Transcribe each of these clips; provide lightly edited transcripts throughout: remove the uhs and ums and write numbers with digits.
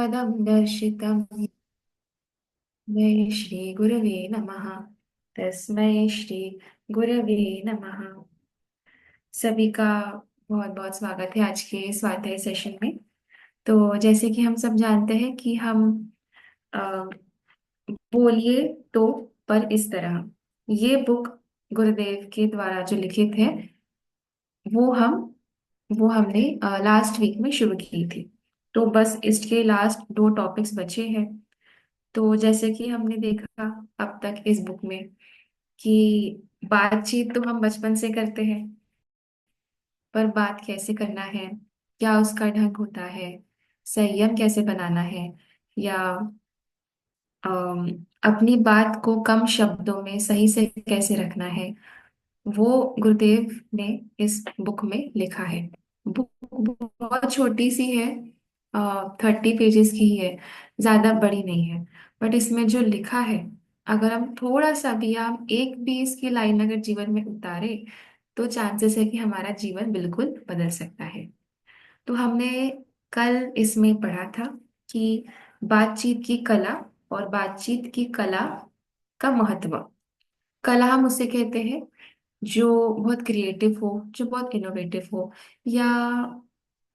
पदं दर्शितं तस्मै श्री गुरवे नमः। तस्मै श्री गुरवे नमः। सभी का बहुत बहुत स्वागत है आज के स्वाध्याय सेशन में। तो जैसे कि हम सब जानते हैं कि हम अ, बोलिए तो पर इस तरह ये बुक गुरुदेव के द्वारा जो लिखित है वो हम वो हमने लास्ट वीक में शुरू की थी। तो बस इसके लास्ट दो टॉपिक्स बचे हैं। तो जैसे कि हमने देखा अब तक इस बुक में कि बातचीत तो हम बचपन से करते हैं, पर बात कैसे करना है, क्या उसका ढंग होता है, संयम कैसे बनाना है, या अम, अपनी बात को कम शब्दों में सही से कैसे रखना है, वो गुरुदेव ने इस बुक में लिखा है। बुक बहुत छोटी सी है, 30 पेजेस की ही है, ज्यादा बड़ी नहीं है। बट इसमें जो लिखा है, अगर हम थोड़ा सा भी, हम एक भी इसकी लाइन अगर जीवन में उतारे तो चांसेस है कि हमारा जीवन बिल्कुल बदल सकता है। तो हमने कल इसमें पढ़ा था कि बातचीत की कला और बातचीत की कला का महत्व। कला हम उसे कहते हैं जो बहुत क्रिएटिव हो, जो बहुत इनोवेटिव हो, या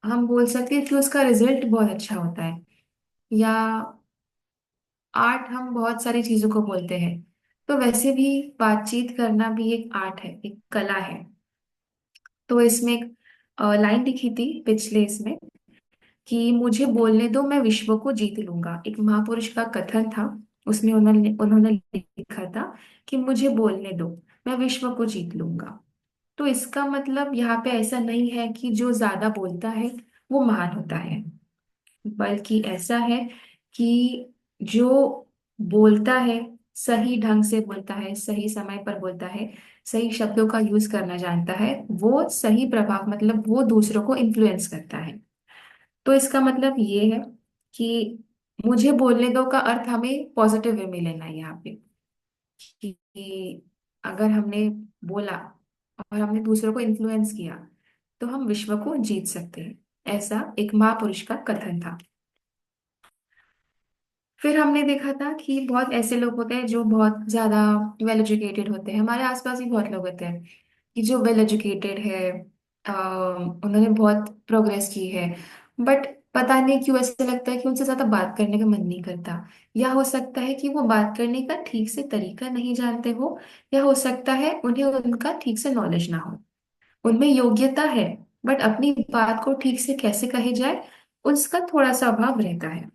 हम बोल सकते हैं कि उसका रिजल्ट बहुत अच्छा होता है। या आर्ट हम बहुत सारी चीजों को बोलते हैं, तो वैसे भी बातचीत करना भी एक आर्ट है, एक कला है। तो इसमें एक लाइन लिखी थी पिछले इसमें कि मुझे बोलने दो, मैं विश्व को जीत लूंगा। एक महापुरुष का कथन था, उसमें उन्होंने उन्होंने लिखा था कि मुझे बोलने दो, मैं विश्व को जीत लूंगा। तो इसका मतलब यहाँ पे ऐसा नहीं है कि जो ज्यादा बोलता है वो महान होता है, बल्कि ऐसा है कि जो बोलता है, सही ढंग से बोलता है, सही समय पर बोलता है, सही शब्दों का यूज करना जानता है, वो सही प्रभाव, मतलब वो दूसरों को इन्फ्लुएंस करता है। तो इसका मतलब ये है कि मुझे बोलने दो का अर्थ हमें पॉजिटिव वे में लेना है यहाँ पे। कि अगर हमने बोला और हमने दूसरों को इन्फ्लुएंस किया तो हम विश्व को जीत सकते हैं, ऐसा एक महापुरुष का कथन था। फिर हमने देखा था कि बहुत ऐसे लोग होते हैं जो बहुत ज्यादा वेल एजुकेटेड होते हैं, हमारे आसपास भी बहुत लोग होते हैं कि जो वेल एजुकेटेड है, उन्होंने बहुत प्रोग्रेस की है, बट पता नहीं क्यों ऐसे लगता है कि उनसे ज्यादा बात करने का मन नहीं करता। या हो सकता है कि वो बात करने का ठीक से तरीका नहीं जानते हो, या हो सकता है उन्हें उनका ठीक से नॉलेज ना हो। उनमें योग्यता है, बट अपनी बात को ठीक से कैसे कही जाए उसका थोड़ा सा अभाव रहता है।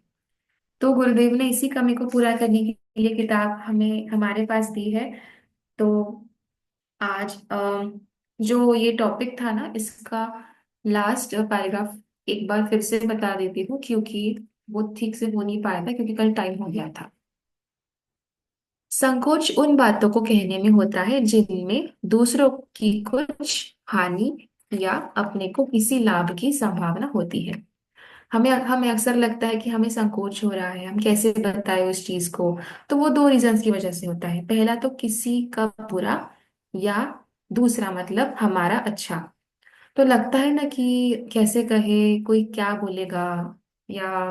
तो गुरुदेव ने इसी कमी को पूरा करने के लिए किताब हमें हमारे पास दी है। तो आज जो ये टॉपिक था ना, इसका लास्ट पैराग्राफ एक बार फिर से बता देती हूँ, क्योंकि वो ठीक से हो नहीं पाया था क्योंकि कल टाइम हो गया था। संकोच उन बातों को कहने में होता है जिनमें दूसरों की कुछ हानि या अपने को किसी लाभ की संभावना होती है। हमें हमें अक्सर लगता है कि हमें संकोच हो रहा है, हम कैसे बताएं उस चीज को। तो वो दो रीजंस की वजह से होता है। पहला तो किसी का बुरा, या दूसरा मतलब हमारा अच्छा। तो लगता है ना कि कैसे कहे, कोई क्या बोलेगा, या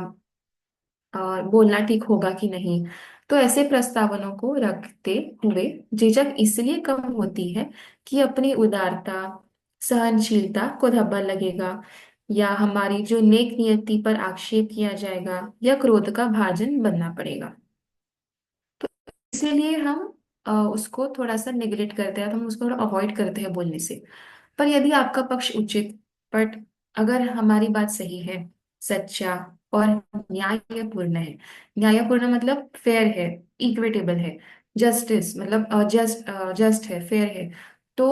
बोलना ठीक होगा कि नहीं। तो ऐसे प्रस्तावनों को रखते हुए झिझक इसलिए कम होती है कि अपनी उदारता, सहनशीलता को धब्बा लगेगा, या हमारी जो नेक नियति पर आक्षेप किया जाएगा, या क्रोध का भाजन बनना पड़ेगा। तो इसीलिए हम उसको थोड़ा सा निगलेक्ट करते हैं, तो हम उसको थोड़ा अवॉइड करते हैं बोलने से। पर यदि आपका पक्ष उचित, बट अगर हमारी बात सही है, सच्चा और न्यायपूर्ण है। न्यायपूर्ण मतलब फेयर है, इक्विटेबल है, जस्टिस मतलब जस्ट है, फेयर है। तो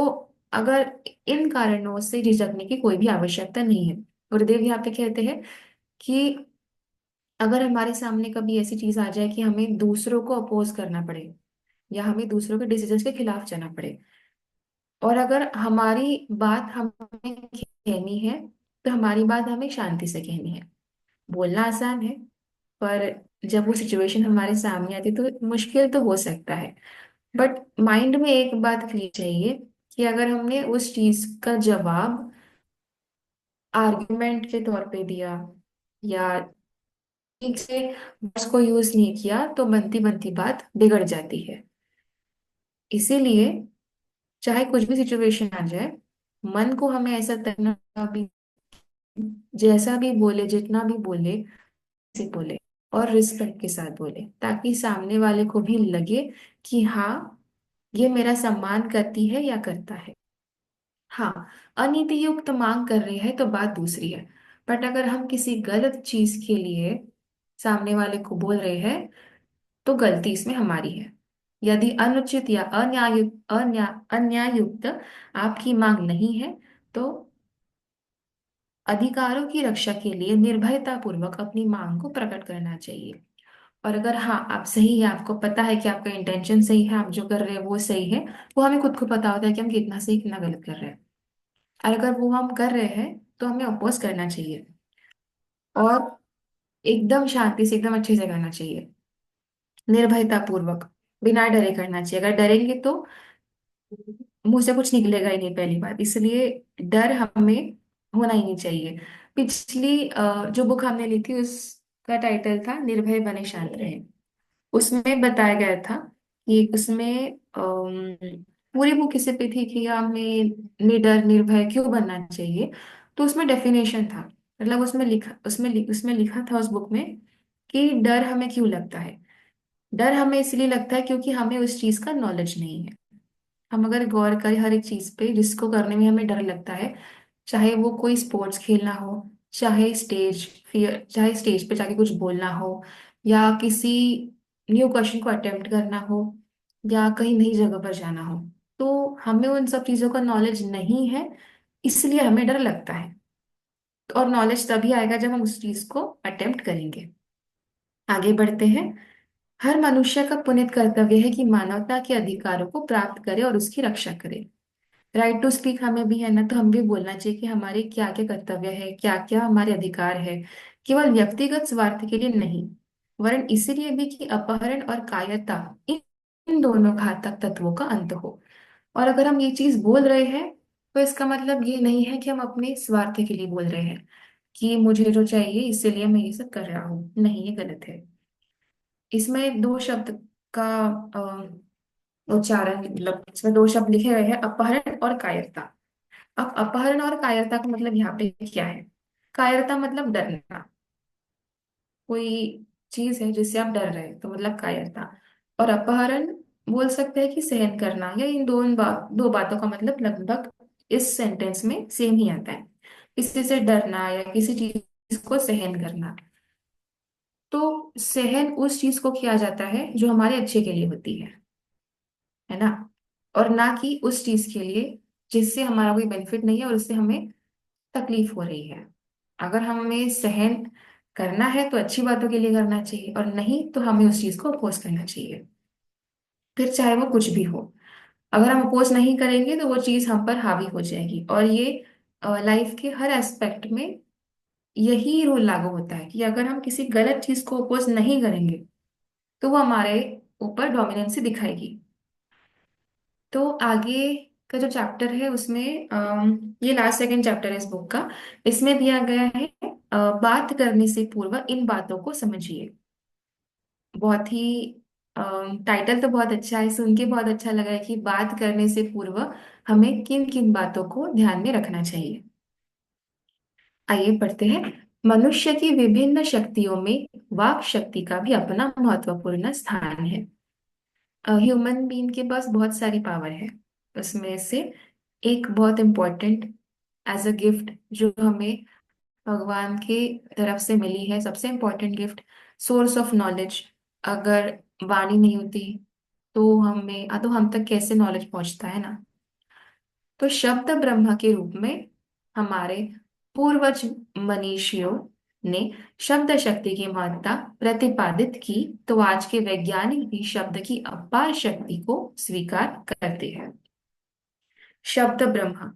अगर इन कारणों से झिझकने की कोई भी आवश्यकता नहीं है। गुरुदेव यहाँ पे कहते हैं कि अगर हमारे सामने कभी ऐसी चीज आ जाए कि हमें दूसरों को अपोज करना पड़े, या हमें दूसरों के डिसीजंस के खिलाफ जाना पड़े, और अगर हमारी बात हमें कहनी है तो हमारी बात हमें शांति से कहनी है। बोलना आसान है, पर जब वो सिचुएशन हमारे सामने आती है तो मुश्किल तो हो सकता है। बट माइंड में एक बात क्लियर चाहिए कि अगर हमने उस चीज का जवाब आर्गुमेंट के तौर पे दिया, या ठीक से वर्ड्स को यूज नहीं किया तो बनती बनती बात बिगड़ जाती है। इसीलिए चाहे कुछ भी सिचुएशन आ जाए, मन को हमें ऐसा करना भी, जैसा भी बोले, जितना भी बोले, से बोले और रिस्पेक्ट के साथ बोले, ताकि सामने वाले को भी लगे कि हाँ, ये मेरा सम्मान करती है या करता है। हाँ, अनीति युक्त मांग कर रहे हैं तो बात दूसरी है। बट अगर हम किसी गलत चीज के लिए सामने वाले को बोल रहे हैं तो गलती इसमें हमारी है। यदि अनुचित या अन्याय युक्त आपकी मांग नहीं है तो अधिकारों की रक्षा के लिए निर्भयता पूर्वक अपनी मांग को प्रकट करना चाहिए। और अगर हाँ, आप सही है, आपको पता है कि आपका इंटेंशन सही है, आप जो कर रहे हैं वो सही है, वो हमें खुद को पता होता है कि हम कितना सही कितना गलत कर रहे हैं। और अगर वो हम कर रहे हैं तो हमें अपोज करना चाहिए, और एकदम शांति से, एकदम अच्छे से करना चाहिए, निर्भयता पूर्वक, बिना डरे करना चाहिए। अगर डरेंगे तो मुंह से कुछ निकलेगा ही नहीं, पहली बात। इसलिए डर हमें होना ही नहीं चाहिए। पिछली जो बुक हमने ली थी उसका टाइटल था निर्भय बने शांत रहे। उसमें बताया गया था कि उसमें पूरी बुक इसे पे थी कि हमें निडर निर्भय क्यों बनना चाहिए। तो उसमें डेफिनेशन था, मतलब उसमें लिखा था उस बुक में कि डर हमें क्यों लगता है। डर हमें इसलिए लगता है क्योंकि हमें उस चीज का नॉलेज नहीं है। हम अगर गौर करें हर एक चीज पे जिसको करने में हमें डर लगता है, चाहे वो कोई स्पोर्ट्स खेलना हो, चाहे स्टेज पे जाके कुछ बोलना हो, या किसी न्यू क्वेश्चन को अटेम्प्ट करना हो, या कहीं नई जगह पर जाना हो, तो हमें उन सब चीजों का नॉलेज नहीं है, इसलिए हमें डर लगता है। और नॉलेज तभी आएगा जब हम उस चीज को अटेम्प्ट करेंगे। आगे बढ़ते हैं। हर मनुष्य का पुनित कर्तव्य है कि मानवता के अधिकारों को प्राप्त करे और उसकी रक्षा करे। राइट टू स्पीक हमें भी है ना, तो हम भी बोलना चाहिए कि हमारे क्या क्या कर्तव्य है, क्या क्या हमारे अधिकार है, केवल व्यक्तिगत स्वार्थ के लिए नहीं, वरन इसीलिए भी कि अपहरण और कायरता, इन दोनों घातक तत्वों का अंत हो। और अगर हम ये चीज बोल रहे हैं तो इसका मतलब ये नहीं है कि हम अपने स्वार्थ के लिए बोल रहे हैं कि मुझे जो चाहिए इसीलिए मैं ये सब कर रहा हूँ। नहीं, ये गलत है। इसमें दो शब्द का उच्चारण, मतलब इसमें दो शब्द लिखे हुए हैं, अपहरण और कायरता। अब अपहरण और कायरता का मतलब यहाँ पे क्या है? कायरता मतलब डरना, कोई चीज है जिससे आप डर रहे हैं तो मतलब कायरता। और अपहरण बोल सकते हैं कि सहन करना, या इन दो बातों का मतलब लगभग इस सेंटेंस में सेम ही आता है। किसी से डरना या किसी चीज को सहन करना, तो सहन उस चीज को किया जाता है जो हमारे अच्छे के लिए होती है ना, और ना कि उस चीज के लिए जिससे हमारा कोई बेनिफिट नहीं है और उससे हमें तकलीफ हो रही है। अगर हमें सहन करना है तो अच्छी बातों के लिए करना चाहिए, और नहीं तो हमें उस चीज को अपोज करना चाहिए, फिर चाहे वो कुछ भी हो। अगर हम अपोज नहीं करेंगे तो वो चीज हम पर हावी हो जाएगी। और ये लाइफ के हर एस्पेक्ट में यही रूल लागू होता है कि अगर हम किसी गलत चीज को अपोज नहीं करेंगे तो वो हमारे ऊपर डोमिनेंसी दिखाएगी। तो आगे का जो चैप्टर है उसमें ये लास्ट सेकंड चैप्टर है इस बुक का। इसमें दिया गया है बात करने से पूर्व इन बातों को समझिए। बहुत ही टाइटल तो बहुत अच्छा है, सुन के बहुत अच्छा लगा है कि बात करने से पूर्व हमें किन किन बातों को ध्यान में रखना चाहिए। आइए पढ़ते हैं। मनुष्य की विभिन्न शक्तियों में वाक शक्ति का भी अपना महत्वपूर्ण स्थान है। ह्यूमन बीइंग के पास बहुत सारी पावर है, उसमें से एक बहुत इम्पोर्टेंट एज अ गिफ्ट जो हमें भगवान की तरफ से मिली है, सबसे important gift, source of knowledge. अगर वाणी नहीं होती तो तो हम तक कैसे नॉलेज पहुंचता है ना। तो शब्द ब्रह्म के रूप में हमारे पूर्वज मनीषियों ने शब्द शक्ति की महत्ता प्रतिपादित की, तो आज के वैज्ञानिक भी शब्द की अपार शक्ति को स्वीकार करते हैं। शब्द ब्रह्मा,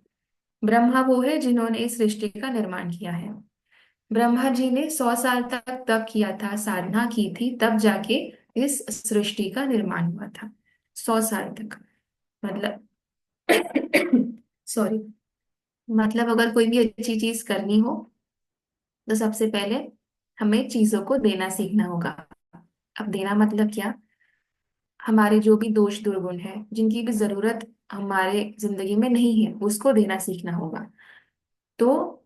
ब्रह्मा वो है जिन्होंने इस सृष्टि का निर्माण किया है। ब्रह्मा जी ने 100 साल तक तप किया था, साधना की थी, तब जाके इस सृष्टि का निर्माण हुआ था। 100 साल तक, मतलब सॉरी, मतलब अगर कोई भी अच्छी चीज करनी हो तो सबसे पहले हमें चीजों को देना सीखना होगा। अब देना मतलब क्या? हमारे जो भी दोष दुर्गुण है, जिनकी भी जरूरत हमारे जिंदगी में नहीं है, उसको देना सीखना होगा। तो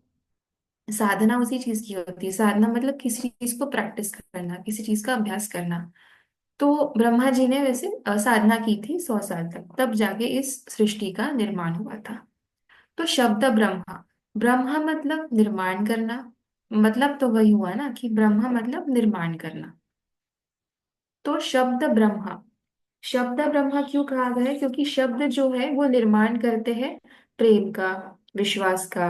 साधना उसी चीज की होती है। साधना मतलब किसी चीज को प्रैक्टिस करना, किसी चीज का अभ्यास करना। तो ब्रह्मा जी ने वैसे साधना की थी 100 साल तक, तब जाके इस सृष्टि का निर्माण हुआ था। तो शब्द ब्रह्मा, ब्रह्मा मतलब निर्माण करना। मतलब तो वही हुआ ना कि ब्रह्मा मतलब निर्माण करना। तो शब्द ब्रह्मा, शब्द ब्रह्मा क्यों कहा गया है? क्योंकि शब्द जो है वो निर्माण करते हैं प्रेम का, विश्वास का,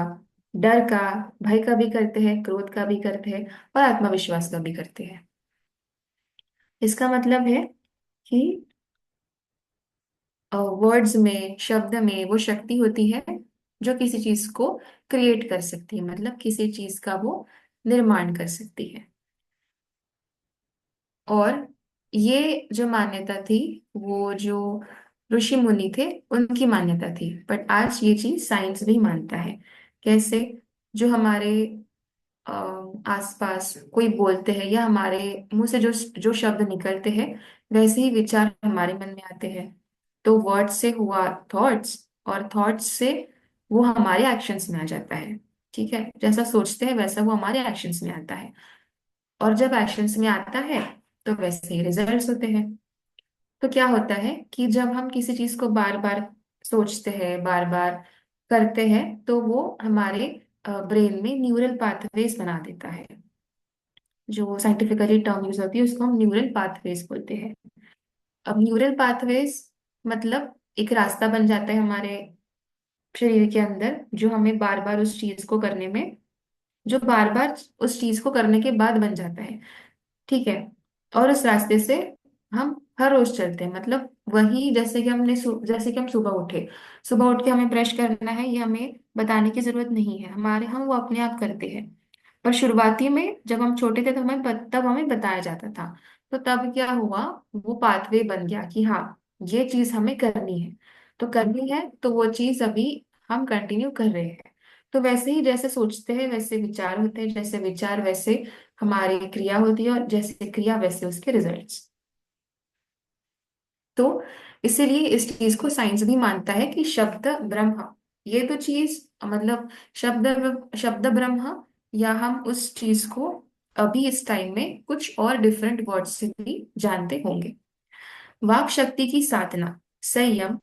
डर का, भय का भी करते हैं, क्रोध का भी करते हैं, और आत्मविश्वास का भी करते हैं। इसका मतलब है कि वर्ड्स में, शब्द में वो शक्ति होती है जो किसी चीज को क्रिएट कर सकती है, मतलब किसी चीज का वो निर्माण कर सकती है। और ये जो मान्यता थी, वो जो ऋषि मुनि थे उनकी मान्यता थी, बट आज ये चीज साइंस भी मानता है। कैसे? जो हमारे अ, आसपास कोई बोलते हैं या हमारे मुंह से जो जो शब्द निकलते हैं, वैसे ही विचार हमारे मन में आते हैं। तो वर्ड से हुआ थॉट्स, और थॉट्स से वो हमारे एक्शंस में आ जाता है। ठीक है, जैसा सोचते हैं वैसा वो हमारे एक्शंस में आता है। और जब एक्शंस में आता है तो वैसे ही रिजल्ट्स होते हैं। तो क्या होता है कि जब हम किसी चीज को बार बार सोचते हैं, बार बार करते हैं, तो वो हमारे ब्रेन में न्यूरल पाथवेज बना देता है। जो साइंटिफिकली टर्म यूज होती है उसको हम न्यूरल पाथवेज बोलते हैं। अब न्यूरल पाथवेज मतलब एक रास्ता बन जाता है हमारे शरीर के अंदर, जो हमें बार बार उस चीज को करने में, जो बार बार उस चीज को करने के बाद बन जाता है। ठीक है। और उस रास्ते से हम हर रोज चलते हैं। मतलब वही, जैसे कि जैसे कि हम सुबह उठे, सुबह उठ के हमें ब्रश करना है, ये हमें बताने की जरूरत नहीं है, हमारे हम वो अपने आप करते हैं। पर शुरुआती में जब हम छोटे थे तो तब हमें बताया जाता था। तो तब क्या हुआ, वो पाथवे बन गया कि हाँ, ये चीज हमें करनी है। तो करनी है तो वो चीज अभी हम कंटिन्यू कर रहे हैं। तो वैसे ही जैसे सोचते हैं वैसे विचार होते हैं, जैसे विचार वैसे हमारी क्रिया होती है, और जैसे क्रिया वैसे उसके रिजल्ट्स। तो इसीलिए इस चीज को साइंस भी मानता है कि शब्द ब्रह्म, ये तो चीज, मतलब शब्द ब्रह्म, या हम उस चीज को अभी इस टाइम में कुछ और डिफरेंट वर्ड से भी जानते होंगे। वाक शक्ति की साधना, संयम,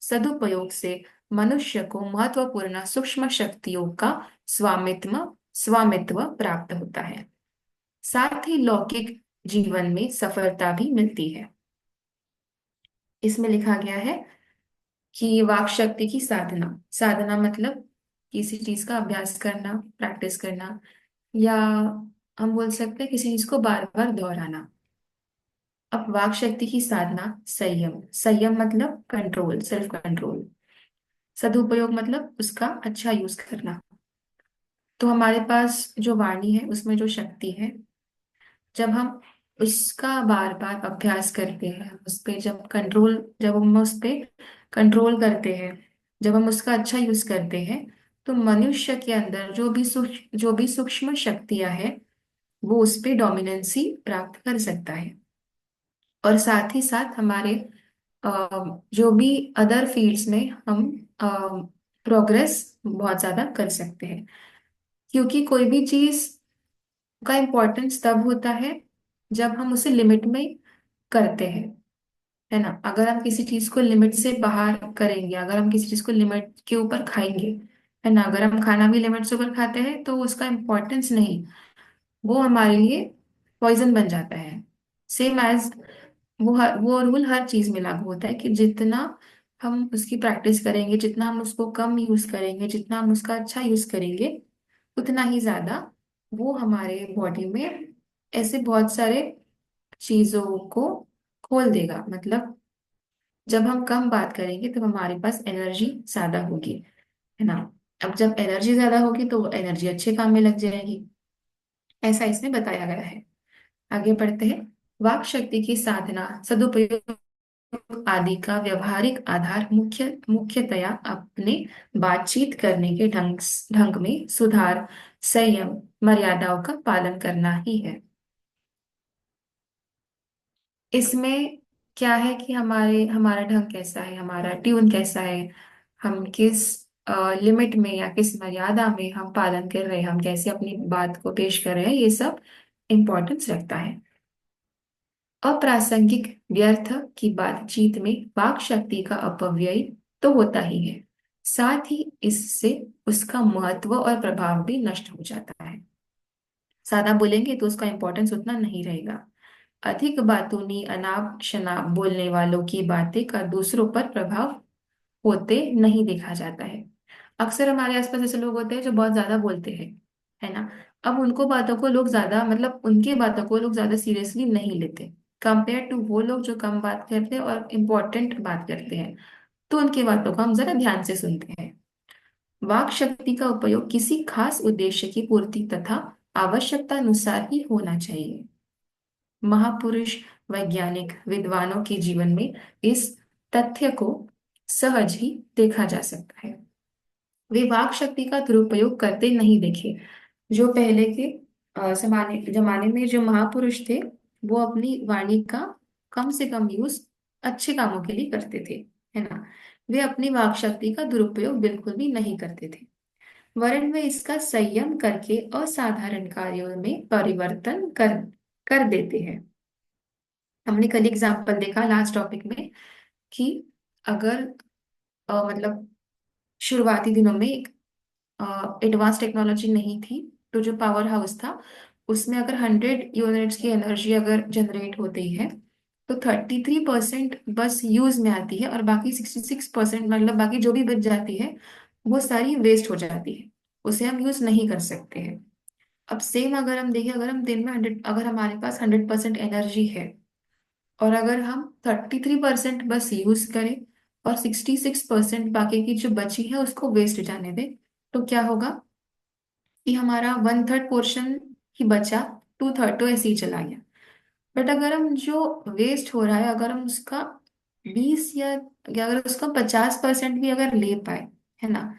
सदुपयोग से मनुष्य को महत्वपूर्ण सूक्ष्म शक्तियों का स्वामित्व स्वामित्व प्राप्त होता है। साथ ही लौकिक जीवन में सफलता भी मिलती है। इसमें लिखा गया है कि वाक शक्ति की साधना, साधना मतलब किसी चीज का अभ्यास करना, प्रैक्टिस करना, या हम बोल सकते हैं किसी चीज को बार बार दोहराना। अब वाक शक्ति की साधना, संयम, संयम मतलब कंट्रोल, सेल्फ कंट्रोल। सदुपयोग मतलब उसका अच्छा यूज करना। तो हमारे पास जो वाणी है उसमें जो शक्ति है, जब हम उसका बार बार अभ्यास करते हैं, उस पे जब हम उस पे कंट्रोल करते हैं, जब हम उसका अच्छा यूज करते हैं, तो मनुष्य के अंदर जो भी सूक्ष्म शक्तियां हैं, वो उस पे डोमिनेंसी प्राप्त कर सकता है। और साथ ही साथ हमारे जो भी अदर फील्ड्स में हम प्रोग्रेस बहुत ज्यादा कर सकते हैं। क्योंकि कोई भी चीज का इम्पोर्टेंस तब होता है जब हम उसे लिमिट में करते हैं, है ना। अगर हम किसी चीज को लिमिट से बाहर करेंगे, अगर हम किसी चीज को लिमिट के ऊपर खाएंगे, है ना, अगर हम खाना भी लिमिट से ऊपर खाते हैं तो उसका इम्पोर्टेंस नहीं, वो हमारे लिए पॉइजन बन जाता है। सेम एज वो रूल हर चीज में लागू होता है कि जितना हम उसकी प्रैक्टिस करेंगे, जितना हम उसको कम यूज करेंगे, जितना हम उसका अच्छा यूज करेंगे, उतना ही ज्यादा वो हमारे बॉडी में ऐसे बहुत सारे चीजों को खोल देगा। मतलब जब हम कम बात करेंगे तब हमारे पास एनर्जी ज्यादा होगी, है ना। अब जब एनर्जी ज्यादा होगी तो एनर्जी अच्छे काम में लग जाएगी। ऐसा इसमें बताया गया है। आगे बढ़ते हैं। वाक शक्ति की साधना, सदुपयोग आदि का व्यवहारिक आधार मुख्यतया अपने बातचीत करने के ढंग में सुधार, संयम, मर्यादाओं का पालन करना ही है। इसमें क्या है कि हमारे हमारा ढंग कैसा है, हमारा ट्यून कैसा है, हम किस लिमिट में या किस मर्यादा में हम पालन कर रहे हैं, हम कैसे अपनी बात को पेश कर रहे हैं, ये सब इम्पोर्टेंस रखता है। अप्रासंगिक व्यर्थ की बातचीत में वाक शक्ति का अपव्यय तो होता ही है, साथ ही इससे उसका महत्व और प्रभाव भी नष्ट हो जाता है। ज्यादा बोलेंगे तो उसका इंपॉर्टेंस उतना नहीं रहेगा। अधिक बातूनी अनाप शनाप बोलने वालों की बातें का दूसरों पर प्रभाव होते नहीं देखा जाता है। अक्सर हमारे आसपास ऐसे लोग होते हैं जो बहुत ज्यादा बोलते हैं, है ना। अब उनको बातों को लोग ज्यादा, मतलब उनकी बातों को लोग ज्यादा सीरियसली नहीं लेते, कंपेयर टू वो लोग जो कम बात करते हैं और इम्पोर्टेंट बात करते हैं, तो उनकी बातों को हम जरा ध्यान से सुनते हैं। वाक शक्ति का उपयोग किसी खास उद्देश्य की पूर्ति तथा आवश्यकता अनुसार ही होना चाहिए। महापुरुष, वैज्ञानिक, विद्वानों के जीवन में इस तथ्य को सहज ही देखा जा सकता है। वे वाक शक्ति का दुरुपयोग करते नहीं देखे। जो पहले के जमाने जमाने में जो महापुरुष थे, वो अपनी वाणी का कम से कम यूज अच्छे कामों के लिए करते थे, है ना। वे अपनी वाक शक्ति का दुरुपयोग बिल्कुल भी नहीं करते थे, वरन वे इसका संयम करके असाधारण कार्यों में परिवर्तन कर देते हैं। हमने कल एग्जाम्पल देखा लास्ट टॉपिक में कि अगर मतलब शुरुआती दिनों में एक एडवांस टेक्नोलॉजी नहीं थी, तो जो पावर हाउस था उसमें अगर 100 यूनिट्स की एनर्जी अगर जनरेट होती है, तो 33% बस यूज में आती है और बाकी 66%, मतलब बाकी जो भी बच जाती है वो सारी वेस्ट हो जाती है, उसे हम यूज नहीं कर सकते हैं। अब सेम अगर हम देखें, अगर हम दिन में 100, अगर हमारे पास 100% एनर्जी है और अगर हम 33% बस यूज करें और 66% बाकी की जो बची है उसको वेस्ट जाने दें, तो क्या होगा कि हमारा 1/3 पोर्शन ही बचा, 2/3 तो ऐसे ही चला गया। बट अगर हम जो वेस्ट हो रहा है, अगर हम उसका 20 या अगर उसका 50% भी अगर ले पाए, है ना,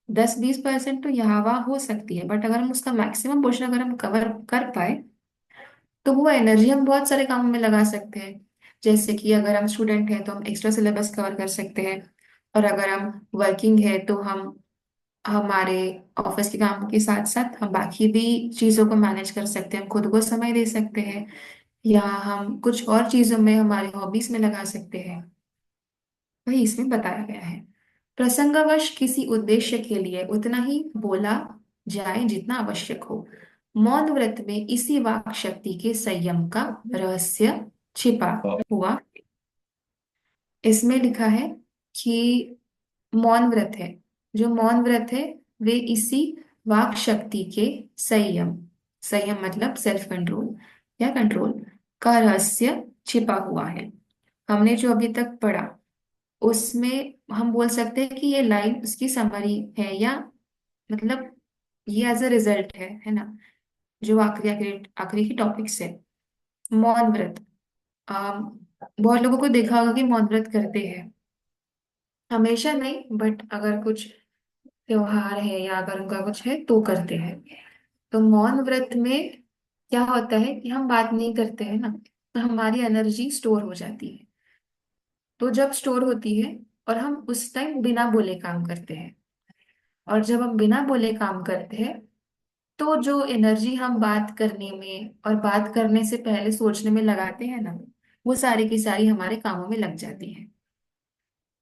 10-20% तो यहाँ वहाँ हो सकती है, बट अगर हम उसका मैक्सिमम पोर्शन अगर हम कवर कर पाए, तो वो एनर्जी हम बहुत सारे कामों में लगा सकते हैं। जैसे कि अगर हम स्टूडेंट हैं तो हम एक्स्ट्रा सिलेबस कवर कर सकते हैं, और अगर हम वर्किंग है तो हम हमारे ऑफिस के काम के साथ साथ हम बाकी भी चीजों को मैनेज कर सकते हैं, हम खुद को समय दे सकते हैं, या हम कुछ और चीजों में हमारे हॉबीज में लगा सकते हैं। वही इसमें बताया गया है। प्रसंगवश किसी उद्देश्य के लिए उतना ही बोला जाए जितना आवश्यक हो। मौन व्रत में इसी वाक शक्ति के संयम का रहस्य छिपा हुआ। इसमें लिखा है कि मौन व्रत है, जो मौन व्रत है, वे इसी वाक शक्ति के संयम, संयम मतलब सेल्फ कंट्रोल या कंट्रोल, का रहस्य छिपा हुआ है। हमने जो अभी तक पढ़ा उसमें हम बोल सकते हैं कि ये लाइन उसकी समरी है, या मतलब ये एज अ रिजल्ट है ना। जो आखिरी आखिरी आखिरी की टॉपिक्स है। मौन व्रत, आम, बहुत लोगों को देखा होगा कि मौन व्रत करते हैं, हमेशा नहीं बट अगर कुछ त्योहार है या अगर उनका कुछ है तो करते हैं। तो मौन व्रत में क्या होता है कि हम बात नहीं करते हैं ना, तो हमारी एनर्जी स्टोर हो जाती है। तो जब स्टोर होती है और हम उस टाइम बिना बोले काम करते हैं, और जब हम बिना बोले काम करते हैं, तो जो एनर्जी हम बात करने में और बात करने से पहले सोचने में लगाते हैं ना, वो सारी की सारी हमारे कामों में लग जाती है।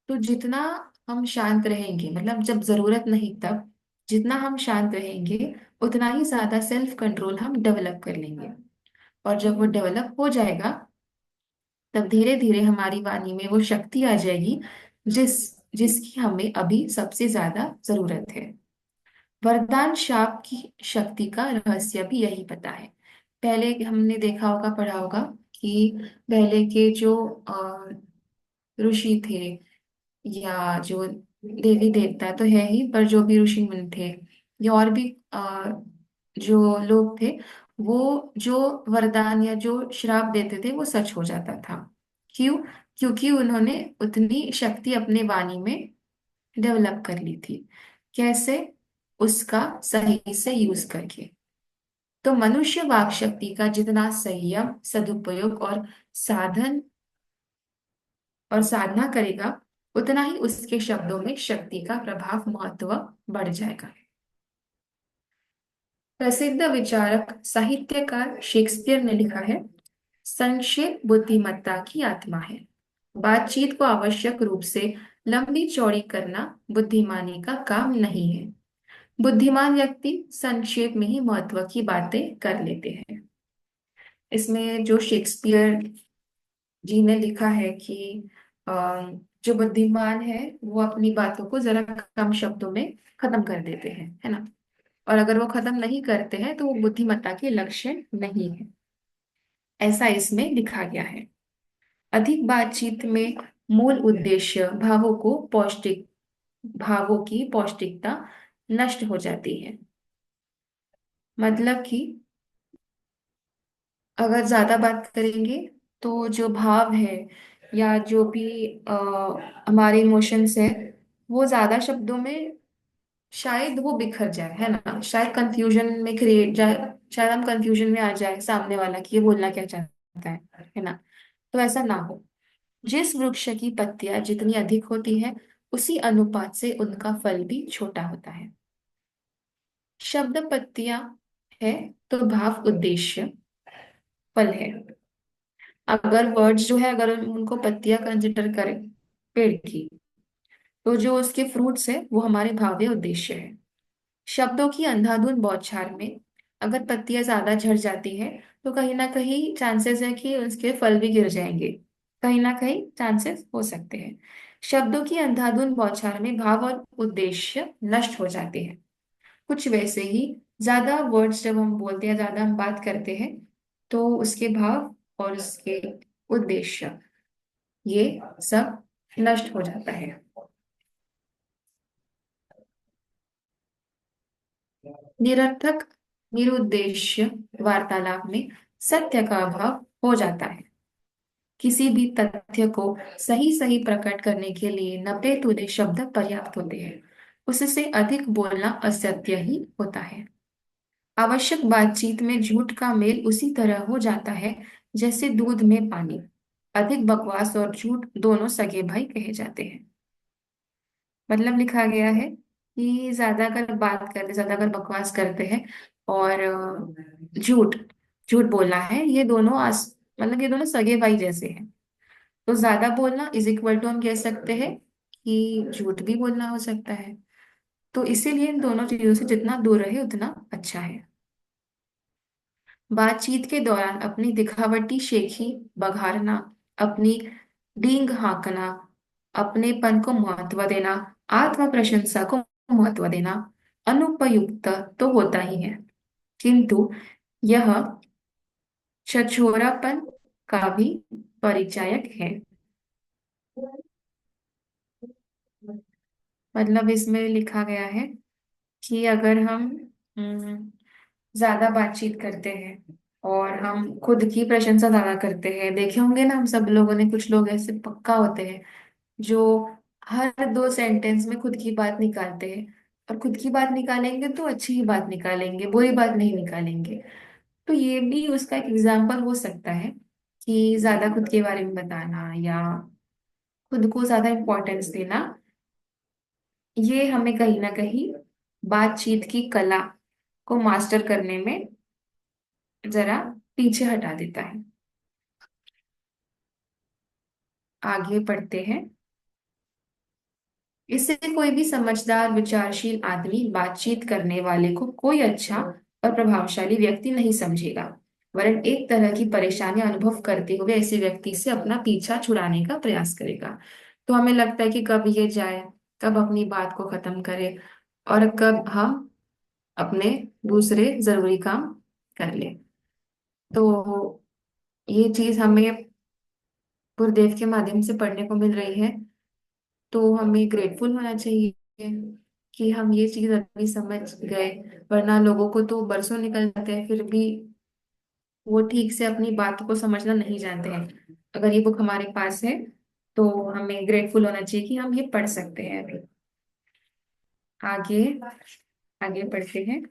तो जितना हम शांत रहेंगे, मतलब जब जरूरत नहीं तब जितना हम शांत रहेंगे, उतना ही ज्यादा सेल्फ कंट्रोल हम डेवलप कर लेंगे। और जब वो डेवलप हो जाएगा, तब धीरे धीरे हमारी वाणी में वो शक्ति आ जाएगी जिस जिसकी हमें अभी सबसे ज्यादा जरूरत है। वरदान शाप की शक्ति का रहस्य भी यही पता है। पहले हमने देखा होगा, पढ़ा होगा कि पहले के जो ऋषि थे, या जो देवी देवता तो है ही, पर जो भी ऋषि मुनि थे या और भी जो लोग थे, वो जो वरदान या जो श्राप देते थे वो सच हो जाता था। क्यों? क्योंकि उन्होंने उतनी शक्ति अपने वाणी में डेवलप कर ली थी। कैसे? उसका सही से यूज करके। तो मनुष्य वाक शक्ति का जितना संयम, सदुपयोग और साधना करेगा, उतना ही उसके शब्दों में शक्ति का प्रभाव, महत्व बढ़ जाएगा। प्रसिद्ध विचारक साहित्यकार शेक्सपियर ने लिखा है, संक्षेप बुद्धिमत्ता की आत्मा है। बातचीत को आवश्यक रूप से लंबी चौड़ी करना बुद्धिमानी का काम नहीं है। बुद्धिमान व्यक्ति संक्षेप में ही महत्व की बातें कर लेते हैं। इसमें जो शेक्सपियर जी ने लिखा है कि अ, जो बुद्धिमान है वो अपनी बातों को जरा कम शब्दों में खत्म कर देते हैं, है ना। और अगर वो खत्म नहीं करते हैं तो वो बुद्धिमत्ता के लक्षण नहीं है, ऐसा इसमें लिखा गया है। अधिक बातचीत में मूल उद्देश्य भावों की पौष्टिकता नष्ट हो जाती है। मतलब कि अगर ज्यादा बात करेंगे तो जो भाव है या जो भी हमारे इमोशंस है, वो ज्यादा शब्दों में शायद वो बिखर जाए, है ना। शायद कंफ्यूजन में क्रिएट जाए, शायद हम कंफ्यूजन में आ जाए सामने वाला कि ये बोलना क्या चाहता है ना। तो ऐसा ना हो। जिस वृक्ष की पत्तियां जितनी अधिक होती है, उसी अनुपात से उनका फल भी छोटा होता है। शब्द पत्तियां है तो भाव उद्देश्य फल है। अगर वर्ड्स जो है, अगर हम उनको पत्तियां कंसिडर करें पेड़ की, तो जो उसके फ्रूट्स है वो हमारे भाव्य उद्देश्य है। शब्दों की अंधाधुंध बौछार में अगर पत्तियां ज्यादा झड़ जाती है, तो कहीं ना कहीं चांसेस है कि उसके फल भी गिर जाएंगे। कहीं ना कहीं चांसेस हो सकते हैं। शब्दों की अंधाधुंध बौछार में भाव और उद्देश्य नष्ट हो जाते हैं। कुछ वैसे ही ज्यादा वर्ड्स जब हम बोलते हैं, ज्यादा हम बात करते हैं, तो उसके भाव और उसके उद्देश्य, ये सब नष्ट हो जाता है। निरर्थक, निरुद्देश्य वार्तालाप में सत्य का अभाव हो जाता है। किसी भी तथ्य को सही सही प्रकट करने के लिए नब्बे तुले शब्द पर्याप्त होते हैं। उससे अधिक बोलना असत्य ही होता है। आवश्यक बातचीत में झूठ का मेल उसी तरह हो जाता है जैसे दूध में पानी। अधिक बकवास और झूठ दोनों सगे भाई कहे जाते हैं। मतलब लिखा गया है कि ज्यादा अगर बात करते, ज्यादा अगर बकवास करते हैं और झूठ झूठ बोलना है, ये दोनों मतलब ये दोनों सगे भाई जैसे हैं। तो ज्यादा बोलना इज इक्वल टू हम कह सकते हैं कि झूठ भी बोलना हो सकता है। तो इसीलिए इन दोनों चीजों से जितना दूर रहे उतना अच्छा है। बातचीत के दौरान अपनी दिखावटी शेखी बघारना, अपनी डींग हाँकना, अपनेपन को महत्व देना, आत्म प्रशंसा को महत्व देना अनुपयुक्त तो होता ही है, किंतु यह छछोरापन का भी परिचायक है। मतलब इसमें लिखा गया है कि अगर हम ज्यादा बातचीत करते हैं और हम खुद की प्रशंसा ज्यादा करते हैं, देखे होंगे ना हम सब लोगों ने, कुछ लोग ऐसे पक्का होते हैं जो हर दो सेंटेंस में खुद की बात निकालते हैं। और खुद की बात निकालेंगे तो अच्छी ही बात निकालेंगे, बुरी बात नहीं निकालेंगे। तो ये भी उसका एक एग्जाम्पल हो सकता है कि ज्यादा खुद के बारे में बताना या खुद को ज्यादा इम्पोर्टेंस देना, ये हमें कहीं ना कहीं बातचीत की कला को मास्टर करने में जरा पीछे हटा देता है। आगे पढ़ते हैं। इससे कोई भी समझदार विचारशील आदमी बातचीत करने वाले को कोई अच्छा और प्रभावशाली व्यक्ति नहीं समझेगा, वरन एक तरह की परेशानी अनुभव करते हुए ऐसे व्यक्ति से अपना पीछा छुड़ाने का प्रयास करेगा। तो हमें लगता है कि कब ये जाए, कब अपनी बात को खत्म करे और कब हम अपने दूसरे जरूरी काम कर ले। तो ये चीज हमें गुरुदेव के माध्यम से पढ़ने को मिल रही है। तो हमें ग्रेटफुल होना चाहिए कि हम ये चीज अभी समझ गए। वरना लोगों को तो बरसों निकल जाते हैं, फिर भी वो ठीक से अपनी बात को समझना नहीं जानते हैं। अगर ये बुक हमारे पास है तो हमें ग्रेटफुल होना चाहिए कि हम ये पढ़ सकते हैं अभी। आगे आगे बढ़ते हैं।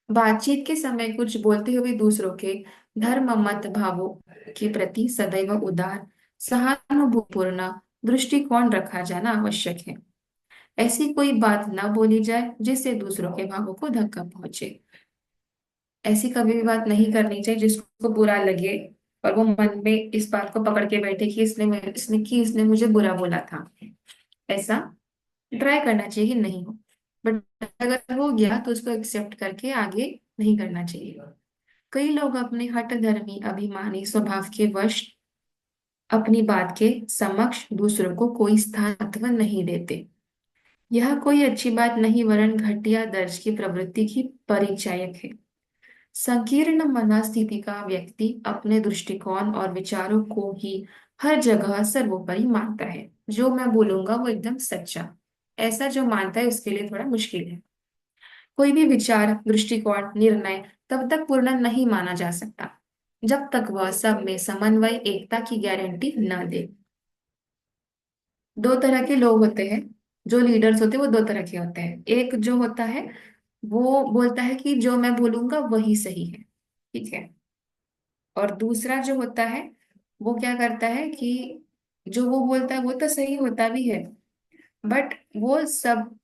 बातचीत के समय कुछ बोलते हुए दूसरों के धर्म मत भावों के प्रति सदैव उदार सहानुभूतिपूर्ण दृष्टिकोण रखा जाना आवश्यक है। ऐसी कोई बात ना बोली जाए जिससे दूसरों के भावों को धक्का पहुंचे। ऐसी कभी भी बात नहीं करनी चाहिए जिसको बुरा लगे और वो मन में इस बात को पकड़ के बैठे कि इसने मुझे बुरा बोला था। ऐसा ट्राई करना चाहिए कि नहीं हो। बट अगर हो गया तो उसको एक्सेप्ट करके आगे नहीं करना चाहिए। कई लोग अपने हठधर्मी अभिमानी स्वभाव के वश अपनी बात के समक्ष दूसरों को कोई स्थायित्व नहीं देते। यह कोई अच्छी बात नहीं वरन घटिया दर्ज की प्रवृत्ति की परिचायक है। संकीर्ण मनस्थिति का व्यक्ति अपने दृष्टिकोण और विचारों को ही हर जगह सर्वोपरि मानता है। जो मैं बोलूंगा वो एकदम सच्चा, ऐसा जो मानता है उसके लिए थोड़ा मुश्किल है। कोई भी विचार दृष्टिकोण निर्णय तब तक पूर्ण नहीं माना जा सकता जब तक वह सब में समन्वय एकता की गारंटी न दे। दो तरह के लोग होते हैं, जो लीडर्स होते हैं वो दो तरह के होते हैं। एक जो होता है वो बोलता है कि जो मैं बोलूंगा वही सही है, ठीक है। और दूसरा जो होता है वो क्या करता है कि जो वो बोलता है वो तो सही होता भी है, बट वो सब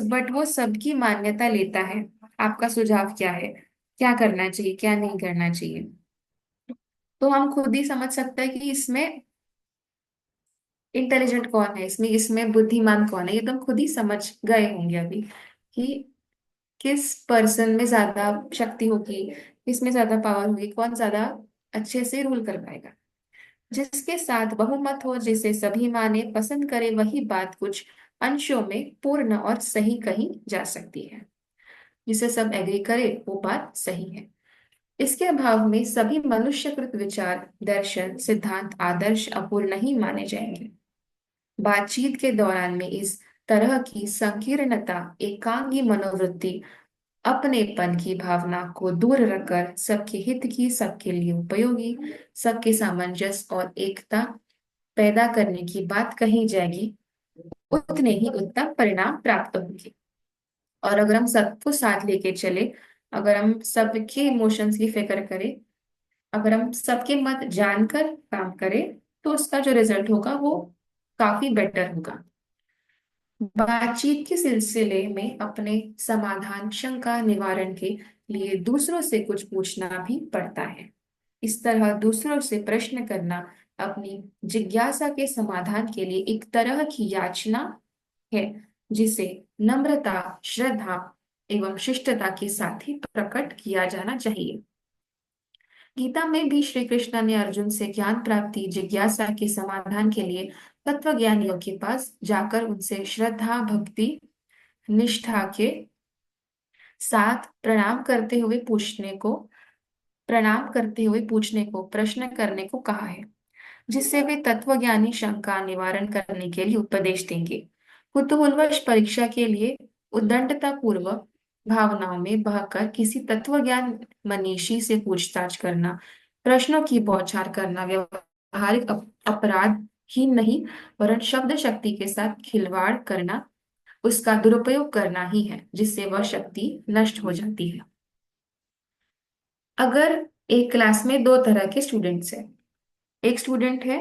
बट वो सबकी मान्यता लेता है। आपका सुझाव क्या है, क्या करना चाहिए क्या नहीं करना चाहिए। तो हम खुद ही समझ सकते हैं कि इसमें इंटेलिजेंट कौन है, इसमें इसमें बुद्धिमान कौन है। ये तो हम खुद ही समझ गए होंगे अभी कि किस पर्सन में ज्यादा शक्ति होगी, किसमें ज्यादा पावर होगी, कौन ज्यादा अच्छे से रूल कर पाएगा। जिसके साथ बहुमत हो, जिसे सभी माने पसंद करे, वही बात कुछ अंशों में पूर्ण और सही कही जा सकती है। जिसे सब एग्री करे वो बात सही है। इसके अभाव में सभी मनुष्यकृत विचार दर्शन सिद्धांत आदर्श अपूर्ण नहीं माने जाएंगे। बातचीत के दौरान में इस तरह की संकीर्णता एकांगी मनोवृत्ति अपनेपन की भावना को दूर रखकर सबके हित की सबके लिए उपयोगी सबके सामंजस्य और एकता पैदा करने की बात कही जाएगी, उतने ही उत्तम परिणाम प्राप्त होंगे। और अगर हम सबको साथ लेके चले, अगर हम सबके इमोशंस की फिक्र करें, अगर हम सबके मत जानकर काम करें, तो उसका जो रिजल्ट होगा वो काफी बेटर होगा। बातचीत के सिलसिले में अपने समाधान शंका निवारण के लिए दूसरों से कुछ पूछना भी पड़ता है। इस तरह दूसरों से प्रश्न करना अपनी जिज्ञासा के समाधान के लिए एक तरह की याचना है, जिसे नम्रता श्रद्धा एवं शिष्टता के साथ ही प्रकट किया जाना चाहिए। गीता में भी श्री कृष्ण ने अर्जुन से ज्ञान प्राप्ति जिज्ञासा के समाधान के लिए तत्वज्ञानियों के पास जाकर उनसे श्रद्धा भक्ति निष्ठा के साथ प्रणाम करते हुए पूछने को प्रश्न करने को कहा है, जिससे वे तत्वज्ञानी शंका निवारण करने के लिए उपदेश देंगे। कुतूहलवश परीक्षा के लिए उद्दंडता पूर्वक भावनाओं में बहकर किसी तत्वज्ञान मनीषी से पूछताछ करना, प्रश्नों की बौछार करना व्यवहारिक अपराध ही नहीं वरन शब्द शक्ति के साथ खिलवाड़ करना, उसका दुरुपयोग करना ही है, जिससे वह शक्ति नष्ट हो जाती है। अगर एक क्लास में दो तरह के स्टूडेंट्स हैं, एक स्टूडेंट है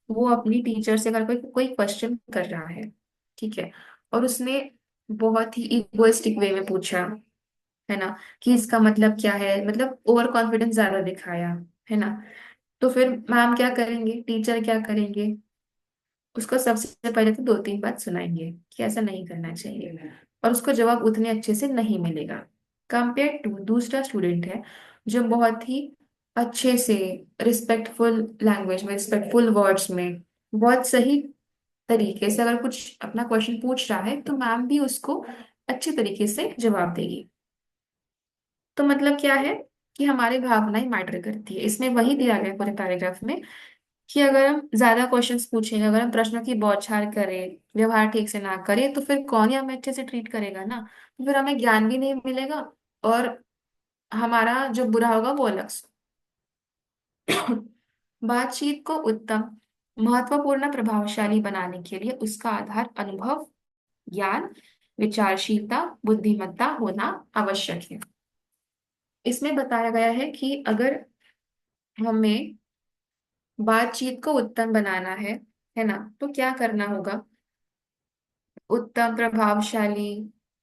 वो अपनी टीचर से अगर कोई कोई क्वेश्चन कर रहा है, ठीक है, और उसने बहुत ही इगोइस्टिक वे में पूछा, है ना, कि इसका मतलब क्या है, मतलब ओवर कॉन्फिडेंस ज्यादा दिखाया, है ना। तो फिर मैम क्या करेंगे, टीचर क्या करेंगे, उसको सबसे पहले तो दो तीन बात सुनाएंगे कि ऐसा नहीं करना चाहिए, और उसको जवाब उतने अच्छे से नहीं मिलेगा। कंपेयर टू दूसरा स्टूडेंट है जो बहुत ही अच्छे से रिस्पेक्टफुल लैंग्वेज में रिस्पेक्टफुल वर्ड्स में बहुत सही तरीके से अगर कुछ अपना क्वेश्चन पूछ रहा है तो मैम भी उसको अच्छे तरीके से जवाब देगी। तो मतलब क्या है कि हमारी भावनाएं मैटर करती है। इसमें वही दिया गया है पूरे पैराग्राफ में कि अगर हम ज्यादा क्वेश्चंस पूछेंगे, अगर हम प्रश्नों की बौछार करें, व्यवहार ठीक से ना करें, तो फिर कौन ही हमें अच्छे से ट्रीट करेगा ना। तो फिर हमें ज्ञान भी नहीं मिलेगा और हमारा जो बुरा होगा वो अलग से। बातचीत को उत्तम, महत्वपूर्ण, प्रभावशाली बनाने के लिए उसका आधार अनुभव, ज्ञान, विचारशीलता, बुद्धिमत्ता होना आवश्यक है। इसमें बताया गया है कि अगर हमें बातचीत को उत्तम बनाना है ना, तो क्या करना होगा? उत्तम, प्रभावशाली,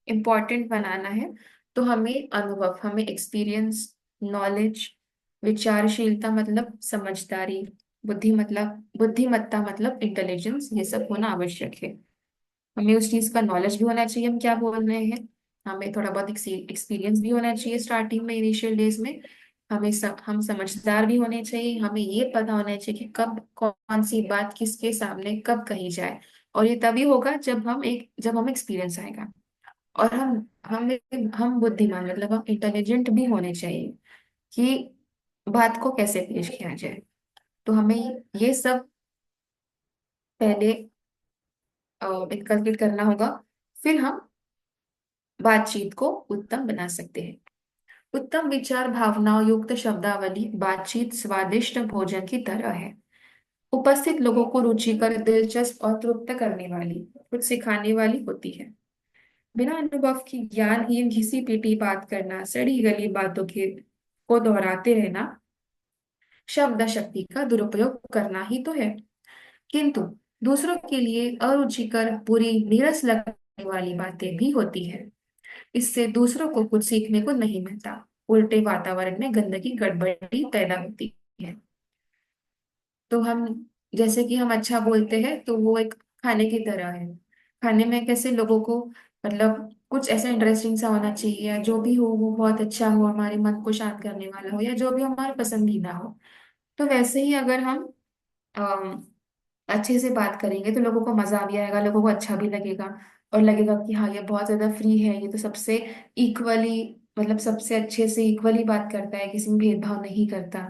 इम्पोर्टेंट बनाना है, तो हमें अनुभव, हमें एक्सपीरियंस, नॉलेज, विचारशीलता मतलब समझदारी, बुद्धिमत्ता मतलब इंटेलिजेंस, ये सब होना आवश्यक है। हमें उस चीज का नॉलेज भी होना चाहिए, हम क्या बोल रहे हैं। हमें थोड़ा बहुत एक्सपीरियंस भी होना चाहिए स्टार्टिंग में, इनिशियल डेज में। हम समझदार भी होने चाहिए, हमें ये पता होना चाहिए कि कब कौन सी बात किसके सामने कब कही जाए। और ये तभी होगा जब हम एक्सपीरियंस आएगा। और हम बुद्धिमान मतलब हम इंटेलिजेंट भी होने चाहिए कि बात को कैसे पेश किया जाए। तो हमें ये सब पहले इंकल्केट करना होगा, फिर हम बातचीत को उत्तम बना सकते हैं। उत्तम विचार भावनाओं युक्त शब्दावली बातचीत स्वादिष्ट भोजन की तरह है। उपस्थित लोगों को रुचिकर, दिलचस्प और तृप्त करने वाली, कुछ सिखाने वाली होती है। बिना अनुभव की ज्ञानहीन घिसी पिटी बात करना, सड़ी गली बातों के को दोहराते रहना, शब्द शक्ति का दुरुपयोग करना ही तो है। किंतु दूसरों के लिए अरुचिकर, बुरी, नीरस लगने वाली बातें भी होती है। इससे दूसरों को कुछ सीखने को नहीं मिलता, उल्टे वातावरण में गंदगी गड़बड़ी पैदा होती है। तो हम, जैसे कि हम अच्छा बोलते हैं तो वो एक खाने की तरह है। खाने में कैसे लोगों को, मतलब कुछ ऐसा इंटरेस्टिंग सा होना चाहिए, या जो भी हो वो बहुत अच्छा हो, हमारे मन को शांत करने वाला हो, या जो भी हमारा पसंदीदा हो। तो वैसे ही अगर हम अच्छे से बात करेंगे तो लोगों को मजा भी आएगा, लोगों को अच्छा भी लगेगा। और लगेगा कि हाँ, ये बहुत ज्यादा फ्री है, ये तो सबसे इक्वली, मतलब सबसे अच्छे से इक्वली बात करता है, किसी में भेदभाव नहीं करता।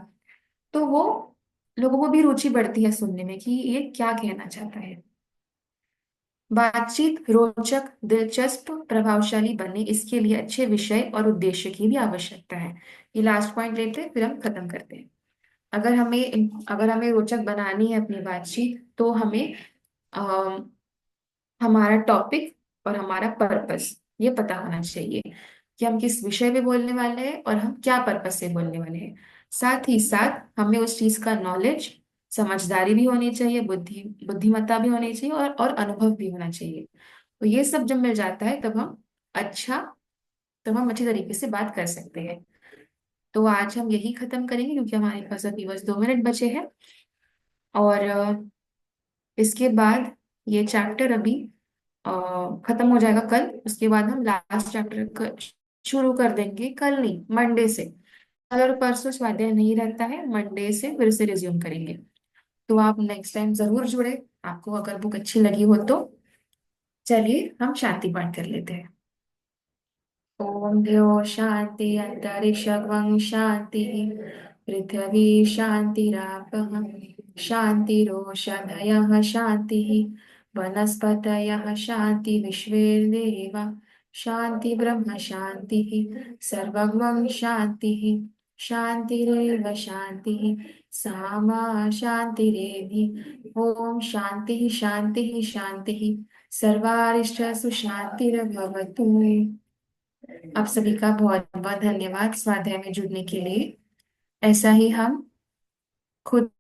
तो वो लोगों को भी रुचि बढ़ती है सुनने में कि ये क्या कहना चाहता है। बातचीत रोचक, दिलचस्प, प्रभावशाली बने, इसके लिए अच्छे विषय और उद्देश्य की भी आवश्यकता है। ये लास्ट पॉइंट लेते हैं, फिर हम खत्म करते हैं। अगर हमें रोचक बनानी है अपनी बातचीत, तो हमें हमारा टॉपिक और हमारा पर्पस ये पता होना चाहिए कि हम किस विषय में बोलने वाले हैं और हम क्या पर्पस से बोलने वाले हैं। साथ ही साथ हमें उस चीज का नॉलेज, समझदारी भी होनी चाहिए, बुद्धिमत्ता भी होनी चाहिए, और अनुभव भी होना चाहिए। तो ये सब जब मिल जाता है अच्छा तब हम अच्छी तरीके से बात कर सकते हैं। तो आज हम यही खत्म करेंगे क्योंकि हमारे पास अभी बस 2 मिनट बचे हैं। और इसके बाद ये चैप्टर अभी अ, खत्म हो जाएगा कल। उसके बाद हम लास्ट चैप्टर शुरू कर देंगे, कल नहीं, मंडे से। कल और परसों स्वाध्याय नहीं रहता है, मंडे से फिर से रिज्यूम करेंगे। तो आप नेक्स्ट टाइम जरूर जुड़े, आपको अगर बुक अच्छी लगी हो तो। चलिए हम शांति पाठ कर लेते हैं। ओम द्यो शांति अंतरिक्षं शांति, पृथ्वी शांतिरापः शांतिरोषधयः शांतिः, वनस्पतयः शांति, विश्वेर्देवा शांति, ब्रह्म शांतिः, सर्वं शांतिः। शांतिरेव शांतिः, सामा शांतिरेधि। ओम शांति शांति शांतिः, सर्वारिष्टसु शांतिर्भवतु। आप सभी का बहुत बहुत धन्यवाद स्वाध्याय में जुड़ने के लिए। ऐसा ही हम खुद